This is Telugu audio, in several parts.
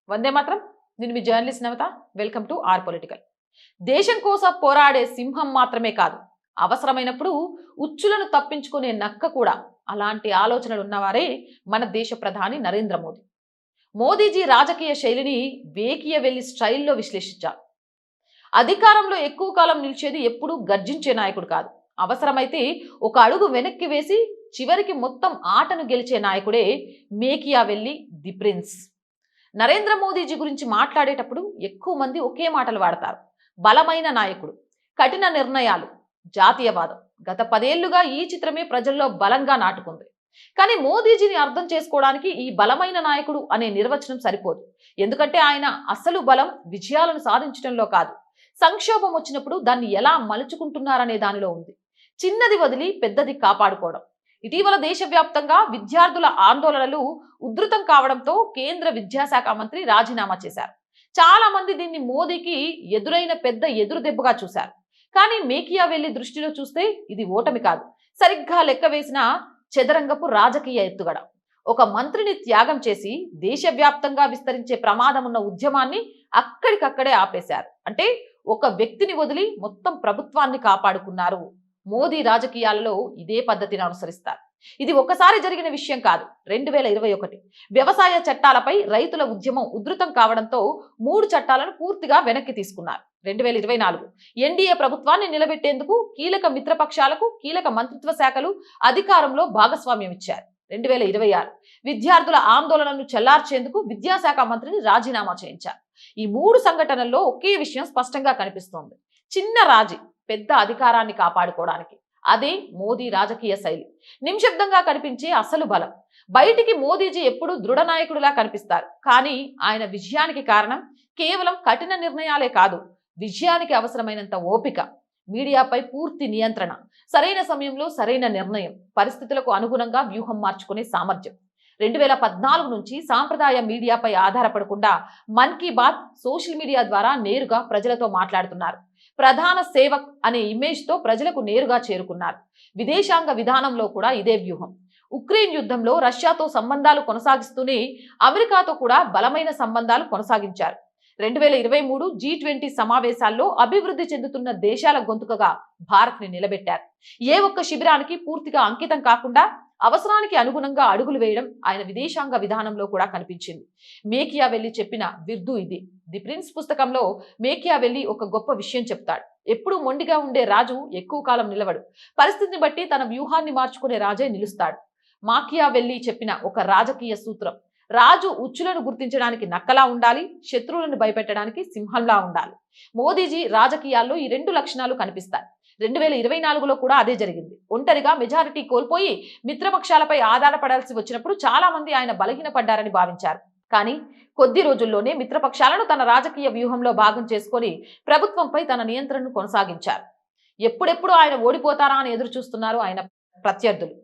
వందే మాత్రం. నేను మీ journalist Navatha. Welcome to our political. దేశం కోసం పోరాడే సింహం మాత్రమే కాదు, అవసరమైనప్పుడు ఉచ్చులను తప్పించుకునే నక్క కూడా. అలాంటి ఆలోచనలు ఉన్నవారే మన దేశ ప్రధాని నరేంద్ర మోదీ. మోదీజీ రాజకీయ శైలిని వేకియ వెళ్లి స్టైల్లో విశ్లేషించారు. అధికారంలో ఎక్కువ కాలం నిలిచేది ఎప్పుడూ గర్జించే నాయకుడు కాదు. అవసరమైతే ఒక అడుగు వెనక్కి వేసి చివరికి మొత్తం ఆటను గెలిచే నాయకుడే మేకియావెల్లి ది ప్రిన్స్. నరేంద్ర మోదీజీ గురించి మాట్లాడేటప్పుడు ఎక్కువ మంది ఒకే మాటలు వాడతారు: బలమైన నాయకుడు, కఠిన నిర్ణయాలు, జాతీయవాదం. గత 10 ఏళ్లుగా ఈ చిత్రమే ప్రజల్లో బలంగా నాటుకుంది. కానీ మోదీజీని అర్థం చేసుకోవడానికి ఈ బలమైన నాయకుడు అనే నిర్వచనం సరిపోదు. ఎందుకంటే ఆయన అసలు బలం విజయాలను సాధించడంలో కాదు, సంక్షోభం వచ్చినప్పుడు దాన్ని ఎలా మలుచుకుంటున్నారనే దానిలో ఉంది. చిన్నది వదిలి పెద్దది కాపాడుకోవడం. ఇటీవల దేశవ్యాప్తంగా విద్యార్థుల ఆందోళనలు ఉధృతం కావడంతో కేంద్ర విద్యాశాఖ మంత్రి రాజీనామా చేశారు. చాలా మంది దీన్ని మోదీకి ఎదురైన పెద్ద ఎదురు దెబ్బగా చూశారు. కానీ మేకియావెల్లి దృష్టిలో చూస్తే ఇది ఓటమి కాదు, సరిగ్గా లెక్క వేసిన చదరంగపు రాజకీయ ఎత్తుగడ. ఒక మంత్రిని త్యాగం చేసి దేశవ్యాప్తంగా విస్తరించే ప్రమాదం ఉన్న ఉద్యమాన్ని అక్కడికక్కడే ఆపేశారు. అంటే ఒక వ్యక్తిని వదిలి మొత్తం ప్రభుత్వాన్ని కాపాడుకున్నారు. మోదీ రాజకీయాలలో ఇదే పద్ధతిని అనుసరిస్తారు. ఇది ఒకసారి జరిగిన విషయం కాదు. 2021 వ్యవసాయ చట్టాలపై రైతుల ఉద్యమం ఉధృతం కావడంతో 3 చట్టాలను పూర్తిగా వెనక్కి తీసుకున్నారు. 2024 ఎన్డీఏ ప్రభుత్వాన్ని నిలబెట్టేందుకు కీలక మిత్రపక్షాలకు కీలక మంత్రిత్వ శాఖలు అధికారంలో భాగస్వామ్యం ఇచ్చారు. 2026 విద్యార్థుల ఆందోళనను చల్లార్చేందుకు విద్యాశాఖ మంత్రిని రాజీనామా చేయించారు. ఈ 3 సంఘటనల్లో ఒకే విషయం స్పష్టంగా కనిపిస్తోంది: చిన్న రాజీ పెద్ద అధికారాన్ని కాపాడుకోవడానికి. అదే మోదీ రాజకీయ శైలి. నిశ్శబ్దంగా కనిపించే అసలు బలం. బయటికి మోదీజీ ఎప్పుడూ దృఢ నాయకుడిలా కనిపిస్తారు. కానీ ఆయన విజయానికి కారణం కేవలం కఠిన నిర్ణయాలే కాదు, విజయానికి అవసరమైనంత ఓపిక, మీడియాపై పూర్తి నియంత్రణ, సరైన సమయంలో సరైన నిర్ణయం, పరిస్థితులకు అనుగుణంగా వ్యూహం మార్చుకునే సామర్థ్యం. 2014 నుంచి సాంప్రదాయ మీడియాపై ఆధారపడకుండా మన్ కీ బాత్, సోషల్ మీడియా ద్వారా నేరుగా ప్రజలతో మాట్లాడుతున్నారు. ప్రధాన సేవక్ అనే ఇమేజ్తో ప్రజలకు నేరుగా చేరుకున్నారు. విదేశాంగ విధానంలో కూడా ఇదే వ్యూహం. ఉక్రెయిన్ యుద్ధంలో రష్యాతో సంబంధాలు కొనసాగిస్తూనే అమెరికాతో కూడా బలమైన సంబంధాలు కొనసాగించారు. 2023 G20 సమావేశాల్లో అభివృద్ధి చెందుతున్న దేశాల గొంతుకగా భారత్ని నిలబెట్టారు. ఏ ఒక్క శిబిరానికి పూర్తిగా అంకితం కాకుండా అవసరానికి అనుగుణంగా అడుగులు వేయడం ఆయన విదేశాంగ విధానంలో కూడా కనిపించింది. మేకియావెల్లి చెప్పిన విర్దు ఇది. ది ప్రిన్స్ పుస్తకంలో మేకియావెల్లి ఒక గొప్ప విషయం చెప్తాడు: ఎప్పుడూ మొండిగా ఉండే రాజు ఎక్కువ కాలం నిలవడు, పరిస్థితిని బట్టి తన వ్యూహాన్ని మార్చుకునే రాజే నిలుస్తాడు. మాకియావెల్లి చెప్పిన ఒక రాజకీయ సూత్రం: రాజు ఉచ్చులను గుర్తించడానికి నక్కలా ఉండాలి, శత్రువులను భయపెట్టడానికి సింహంలా ఉండాలి. మోదీజీ రాజకీయాల్లో ఈ 2 లక్షణాలు కనిపిస్తాయి. 2024లో కూడా అదే జరిగింది. ఒంటరిగా మెజారిటీ కోల్పోయి మిత్రపక్షాలపై ఆధారపడాల్సి వచ్చినప్పుడు చాలా మంది ఆయన బలహీనపడ్డారని భావించారు. కానీ కొద్ది రోజుల్లోనే మిత్రపక్షాలను తన రాజకీయ వ్యూహంలో భాగం చేసుకొని ప్రభుత్వంపై తన నియంత్రణను కొనసాగించారు. ఎప్పుడెప్పుడు ఆయన ఓడిపోతారా అని ఎదురు చూస్తున్నారు ఆయన ప్రత్యర్థులు.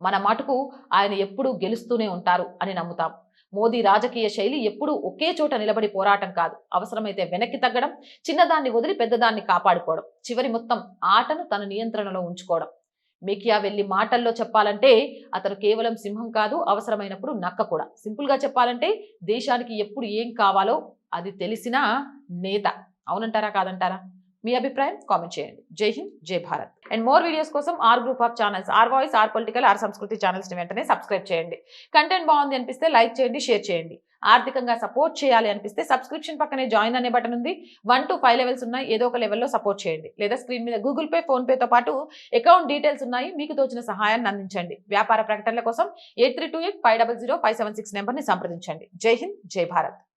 మన మటుకు ఆయన ఎప్పుడూ గెలుస్తూనే ఉంటారు అని నమ్ముతాం. మోదీ రాజకీయ శైలి ఎప్పుడూ ఒకే చోట నిలబడి పోరాటం కాదు, అవసరమైతే వెనక్కి తగ్గడం, చిన్నదాన్ని వదిలి పెద్దదాన్ని కాపాడుకోవడం, చివరి మొత్తం ఆటను తన నియంత్రణలో ఉంచుకోవడం. మేకియావెల్లి మాటల్లో చెప్పాలంటే అతను కేవలం సింహం కాదు, అవసరమైనప్పుడు నక్క కూడా. సింపుల్ గా చెప్పాలంటే దేశానికి ఎప్పుడు ఏం కావాలో అది తెలిసిన నేత. అవునంటారా కాదంటారా? మీ అభిప్రాయం కామెంట్ చేయండి. జై హింద్, జై భారత్. అండ్ మోర్ వీడియోస్ కోసం our group of channels, our voice, our political, our సంస్కృతి ఛానల్స్ ని వెంటనే సబ్స్క్రైబ్ చేయండి. కంటెంట్ బాగుంది అనిపిస్తే లైక్ చేయండి, షేర్ చేయండి. ఆర్థికంగా సపోర్ట్ చేయాలి అనిపిస్తే సబ్స్క్రిప్షన్ పక్కనే జాయిన్ అనే బటన్ ఉంది. 1 to 5 లెవెల్స్ ఉన్నాయి. ఏదో ఒక లెవెల్లో సపోర్ట్ చేయండి. లేదా స్క్రీన్ మీద గూగుల్ పే, ఫోన్ పేతో పాటు అకౌంట్ డీటెయిల్స్ ఉన్నాయి. మీకు తోచిన సహాయాన్ని అందించండి. వ్యాపార ప్రకటనల కోసం 8328500576 నెంబర్ని సంప్రదించండి. జై హింద్, జై భారత్.